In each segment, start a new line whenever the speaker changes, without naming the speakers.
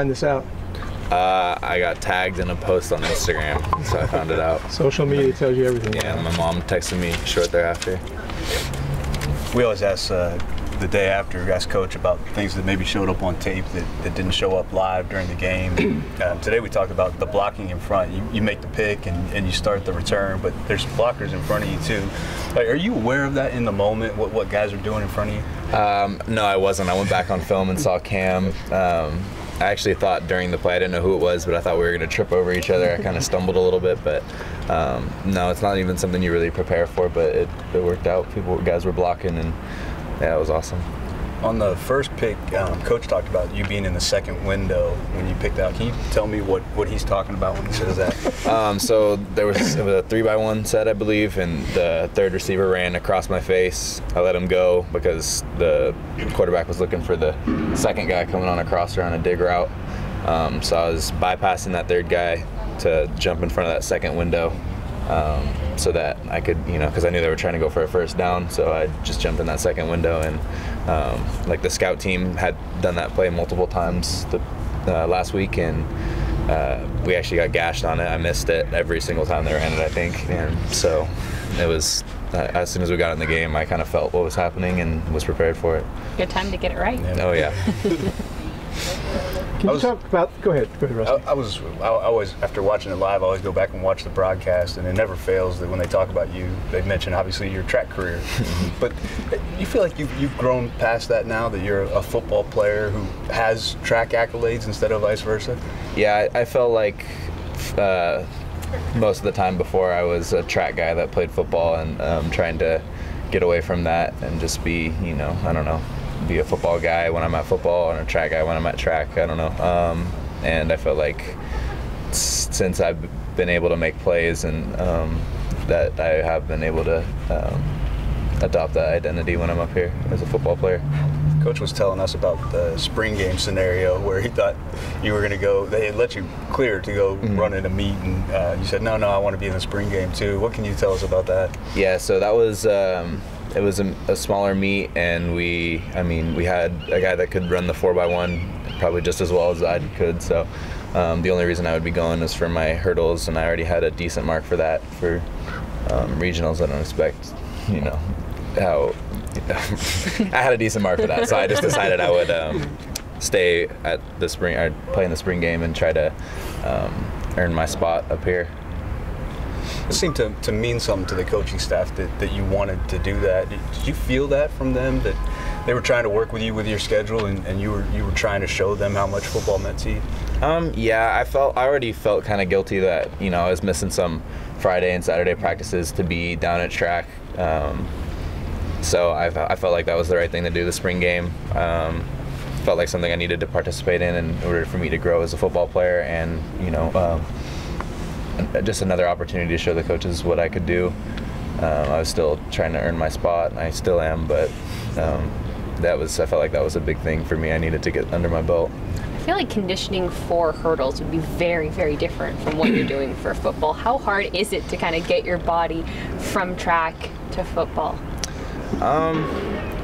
Find this out?
I got tagged in a post on Instagram, so I found it out.
Social media tells you everything.
Yeah, my mom texted me short thereafter.
We always ask the day after, ask Coach about things that maybe showed up on tape that didn't show up live during the game. Today we talked about the blocking in front. You make the pick and you start the return, but there's blockers in front of you too. Like, are you aware of that in the moment, what guys are doing in front of you?
No, I wasn't. I went back on film and saw Cam. I actually thought during the play, I didn't know who it was, but I thought we were going to trip over each other. I kind of stumbled a little bit, but no, it's not even something you really prepare for, but it worked out. Guys were blocking, and yeah, it was awesome.
On the first pick, Coach talked about you being in the second window when you picked out. Can you tell me what he's talking about when he says that?
So it was a 3-by-1 set, I believe, and the third receiver ran across my face. I let him go because the quarterback was looking for the second guy coming on across her on a dig route. So I was bypassing that third guy to jump in front of that second window. So that I could, because I knew they were trying to go for a first down, so I just jumped in that second window. And like the scout team had done that play multiple times last week, and we actually got gashed on it. I missed it every single time they ran it, I think. And so it was, as soon as we got in the game, I kind of felt what was happening and was prepared for it.
Good time to get it right.
Oh, yeah.
Can you talk about? Go ahead, Rusty.
I always, after watching it live, I always go back and watch the broadcast, and it never fails that when they talk about you, they mention obviously your track career. But you feel like you've grown past that now, that you're a football player who has track accolades instead of vice versa?
Yeah, I felt like most of the time before I was a track guy that played football, and trying to get away from that and just be, I don't know, be a football guy when I'm at football and a track guy when I'm at track. I don't know. And I felt like since I've been able to make plays and that I have been able to adopt that identity when I'm up here as a football player.
Coach was telling us about the spring game scenario where he thought you were going to go, they had let you clear to go run in a meet, and you said, no, I want to be in the spring game too. What can you tell us about that?
Yeah, so that was it was a smaller meet, and we had a guy that could run the 4x1 probably just as well as I could. So the only reason I would be going is for my hurdles, and I already had a decent mark for that for regionals. I don't expect, how I had a decent mark for that. So I just decided I would stay at the spring, or play in the spring game, and try to earn my spot up here.
It seemed to mean something to the coaching staff that you wanted to do that. Did you feel that from them, that they were trying to work with you with your schedule, and you were trying to show them how much football meant to you?
Yeah, I already felt kind of guilty that I was missing some Friday and Saturday practices to be down at track. So I felt like that was the right thing to do. The spring game felt like something I needed to participate in order for me to grow as a football player, and just another opportunity to show the coaches what I could do. I was still trying to earn my spot, and I still am, but I felt like that was a big thing for me. I needed to get under my belt.
I feel like conditioning for hurdles would be very, very different from what you're doing for football. How hard is it to kind of get your body from track to football?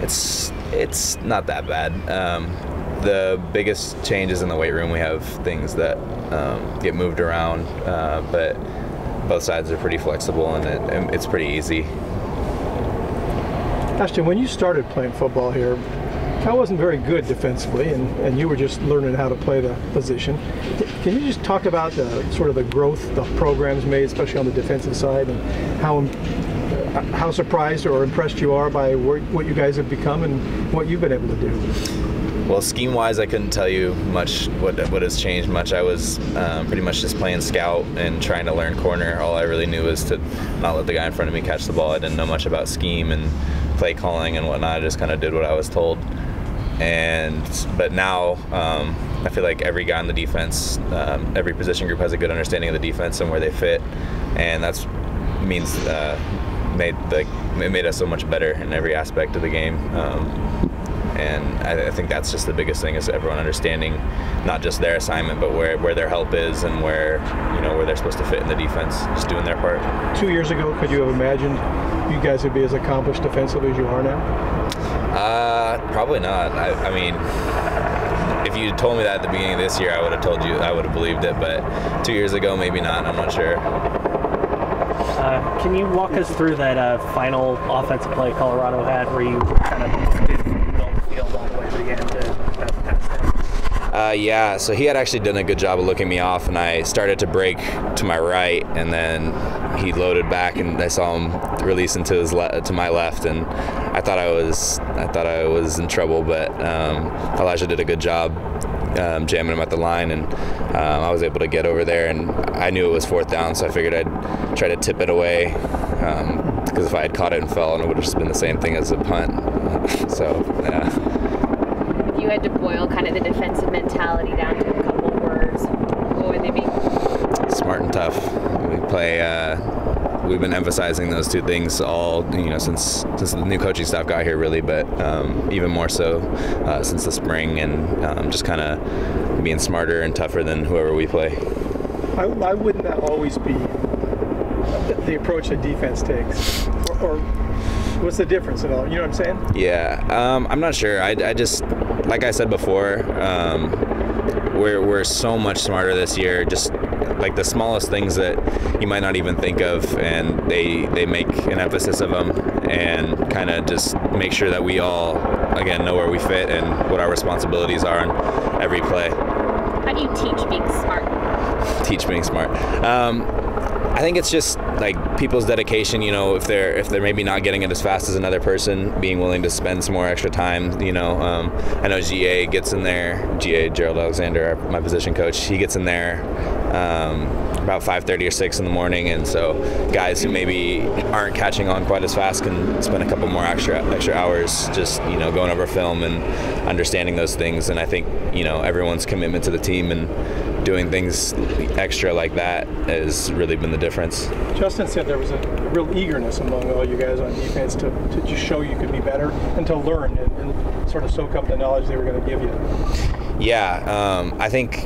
It's not that bad. The biggest change is in the weight room. We have things that get moved around, but both sides are pretty flexible, and it's pretty easy.
Ashtyn, when you started playing football here, Cal wasn't very good defensively, and you were just learning how to play the position. Can you just talk about the growth the program's made, especially on the defensive side, and how surprised or impressed you are by what you guys have become and what you've been able to do?
Well, scheme-wise, I couldn't tell you much what has changed much. I was pretty much just playing scout and trying to learn corner. All I really knew was to not let the guy in front of me catch the ball. I didn't know much about scheme and play calling and whatnot. I just kind of did what I was told. But now I feel like every guy on the defense, every position group has a good understanding of the defense and where they fit, and that's means it made us so much better in every aspect of the game. And I think that's just the biggest thing, is everyone understanding not just their assignment, but where their help is and where they're supposed to fit in the defense, just doing their part.
2 years ago, could you have imagined you guys would be as accomplished defensively as you are now?
Probably not. I mean, if you told me that at the beginning of this year, I would have told you, I would have believed it. But 2 years ago, maybe not. I'm not sure.
Can you walk us through that final offensive play Colorado had where you kind of did build the field all the way to the end to pass down?
Yeah, so he had actually done a good job of looking me off, and I started to break to my right, and then he loaded back, and I saw him release into his to my left, and I thought I was in trouble, but Elijah did a good job jamming him at the line, and I was able to get over there, and I knew it was 4th down, so I figured I'd try to tip it away, because if I had caught it and fell, it would have just been the same thing as a punt. So yeah.
You had to boil kind of the defensive mentality down to a couple words. What would they be?
Smart and tough. We've been emphasizing those two things all, since the new coaching staff got here, really, but even more so since the spring, and just kind of being smarter and tougher than whoever we play.
Why wouldn't that always be the approach that defense takes? Or what's the difference at all? You know what I'm saying?
Yeah, I'm not sure. I just, like I said before, we're so much smarter this year. Just like the smallest things that you might not even think of, and they make an emphasis of them, and kind of just make sure that we all, again, know where we fit and what our responsibilities are on every play.
How do you teach being smart?
Teach being smart. I think it's just like people's dedication, if they're maybe not getting it as fast as another person, being willing to spend some more extra time, I know GA gets in there, Gerald Alexander, my position coach, he gets in there about 5:30 or 6 in the morning, and so guys who maybe aren't catching on quite as fast can spend a couple more extra hours just, going over film and understanding those things, and I think, everyone's commitment to the team and doing things extra like that has really been the difference.
Justin said there was a real eagerness among all you guys on defense to just show you could be better and to learn and sort of soak up the knowledge they were going to give you.
Yeah, I think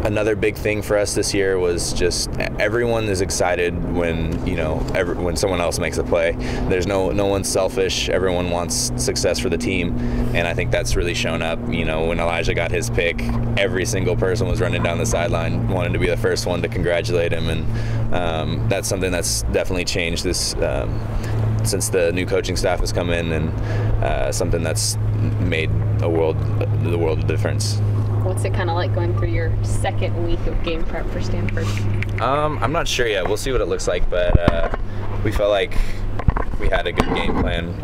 another big thing for us this year was just everyone is excited when when someone else makes a play. There's no one's selfish. Everyone wants success for the team, and I think that's really shown up. When Elijah got his pick, every single person was running down the sideline, wanting to be the first one to congratulate him, and that's something that's definitely changed this since the new coaching staff has come in, and something that's made the world of difference.
What's it kind of like going through your second week of game prep for Stanford?
I'm not sure yet. We'll see what it looks like, but we felt like we had a good game plan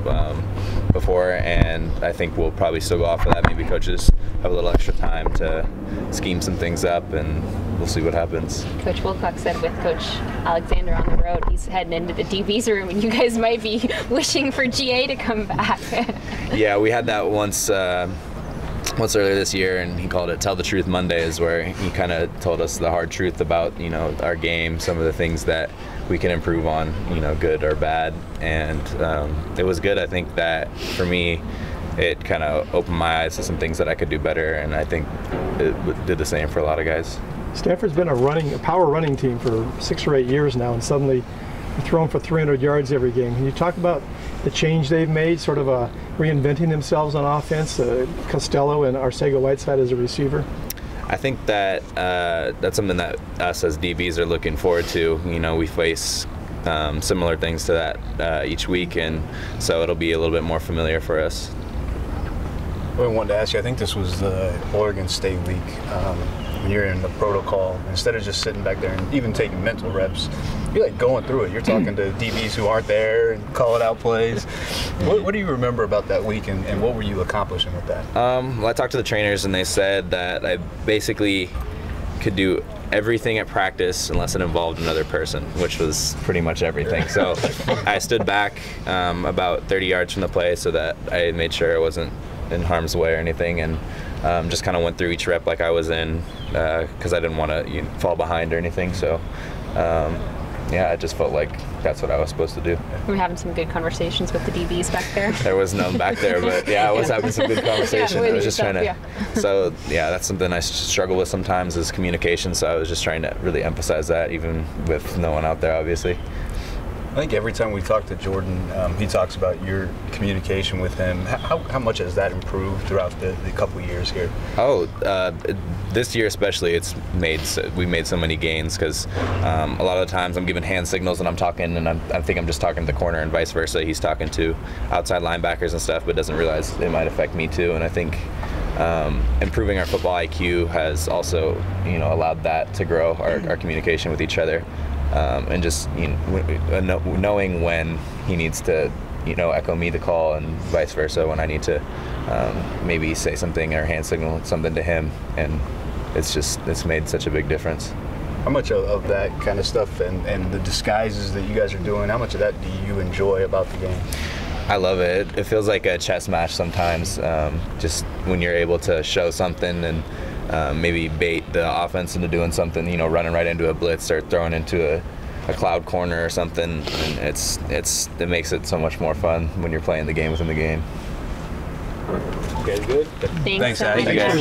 before, and I think we'll probably still go off of that. Maybe coaches have a little extra time to scheme some things up, and we'll see what happens. Coach
Wilcox said with Coach Alexander on the road, he's heading into the DB's room, and you guys might be wishing for GA to come back.
Yeah, we had that once earlier this year, and he called it Tell the Truth Mondays, where he kind of told us the hard truth about our game, some of the things that we can improve on, good or bad, and it was good. I think that for me it kind of opened my eyes to some things that I could do better, and I think it did the same for a lot of guys.
Stanford's been a power running team for 6 or 8 years now, and suddenly they're throwing for 300 yards every game. Can you talk about the change they've made, sort of reinventing themselves on offense, Costello and Arcega-Whiteside as a receiver?
I think that that's something that us as DBs are looking forward to. We face similar things to that each week, and so it'll be a little bit more familiar for us.
I wanted to ask you, I think this was the Oregon State week, when you're in the protocol, instead of just sitting back there and even taking mental reps, you're like going through it. You're talking to DBs who aren't there and calling out plays. What do you remember about that week, and what were you accomplishing with that?
Well, I talked to the trainers, and they said that I basically could do everything at practice unless it involved another person, which was pretty much everything. So I stood back about 30 yards from the play so that I made sure I wasn't in harm's way or anything, and just kind of went through each rep like I was in, because I didn't want to fall behind or anything. So yeah, I just felt like that's what I was supposed to do.
We were having some good conversations with the DBs back there.
There was none back there, but yeah, I was having some good conversation. I was just trying to. So yeah, that's something I struggle with sometimes, is communication. So I was just trying to really emphasize that, even with no one out there, obviously.
I think every time we talk to Jordan, he talks about your communication with him. How much has that improved throughout the couple years here?
Oh, this year especially, we made so many gains because a lot of the times I'm giving hand signals and I'm talking, and I think I'm just talking to the corner, and vice versa. He's talking to outside linebackers and stuff, but doesn't realize it might affect me too. And I think improving our football IQ has also, allowed that to grow our communication with each other. And just knowing when he needs to, echo me the call, and vice versa when I need to maybe say something or hand signal something to him, and it's made such a big difference.
How much of that kind of stuff and the disguises that you guys are doing, how much of that do you enjoy about the game?
I love it. It feels like a chess match sometimes, just when you're able to show something and maybe bait the offense into doing something, running right into a blitz or throwing into a cloud corner or something. And it makes it so much more fun when you're playing the game within the game.
You guys good?
Thanks so
Thank you
much.
guys.